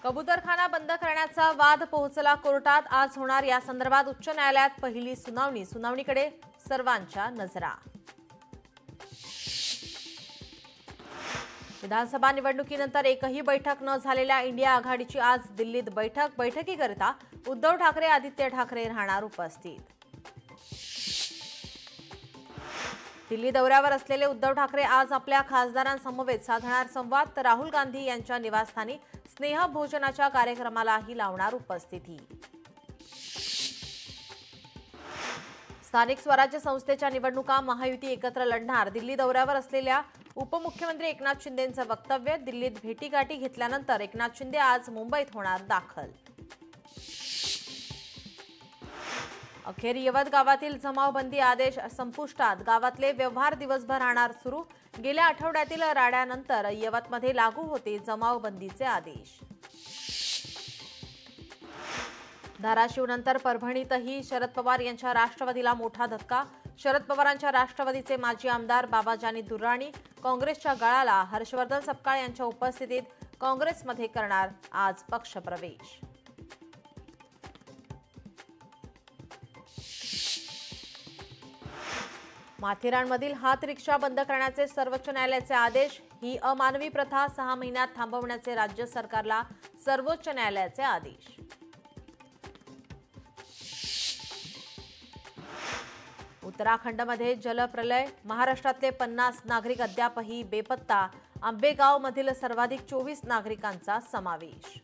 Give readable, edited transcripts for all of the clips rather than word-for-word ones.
कबूतरखाना बंद करण्याचा वाद पोहोचला कोर्टात। आज होणार या संदर्भात उच्च न्यायालयात पहिली सुनावणी। सुनावणीकडे सर्वांच्या नजरा। विधानसभा निवडणुकीनंतर एकही बैठक न झालेल्या इंडिया आघाडीची आज दिल्लीत बैठक। बैठकीकरिता उद्धव ठाकरे, आदित्य ठाकरे राहणार उपस्थित। दिल्ली दौऱ्यावर असलेले उद्धव ठाकरे आज आपल्या खासदारांसमवेत साधणार संवाद, तर राहुल गांधी यांच्या निवासस्थानी स्नेह भोजनाच्या कार्यक्रमालाही लावणार उपस्थिती। स्थानिक स्वराज्य संस्थेच्या निवडणुका महायुती एकत्र लढणार। दिल्ली दौऱ्यावर असलेल्या उपमुख्यमंत्री एकनाथ शिंदेंचं वक्तव्य। दिल्लीत भेटीगाठी घेतल्यानंतर एकनाथ शिंदे आज मुंबईत होणार दाखल। अखेर यवत गावातील जमावबंदी आदेश संपुष्टात। गावातले व्यवहार दिवसभर राहणार सुरू। गेल्या आठवड्यातील राड्यानंतर यवतमध्ये लागू होते जमावबंदीचे आदेश। धाराशिवनंतर परभणीतही शरद पवार यांच्या राष्ट्रवादीला मोठा धक्का। शरद पवारांच्या राष्ट्रवादीचे माजी आमदार बाबाजानी दुर्राणी काँग्रेसच्या गळाला। हर्षवर्धन सपकाळ यांच्या उपस्थितीत काँग्रेसमध्ये करणार आज पक्षप्रवेश। माथेरानमधील हात रिक्षा बंद करण्याचे सर्वोच्च न्यायालयाचे आदेश। ही अमानवी प्रथा 6 महिन्यात थांबवण्याचे राज्य सरकारला सर्वोच्च न्यायालयाचे आदेश। उत्तराखंडमध्ये जलप्रलय। महाराष्ट्रातले 50 नागरिक अद्यापही बेपत्ता। आंबेगावमधील सर्वाधिक 24 नागरिकांचा समावेश।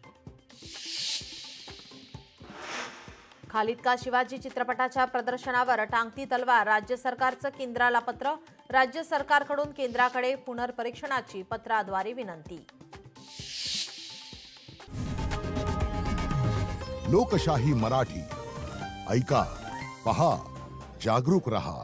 खालिद का शिवाजी चित्रपटाच्या प्रदर्शनावर टांगती तलवार। राज्य सरकारचं केंद्राला पत्र। राज्य सरकारकडून केंद्राकडे पुनर्परीक्षणाची पत्राद्वारे विनंती। लोकशाही मराठी ऐका, पहा, जागरूक रहा।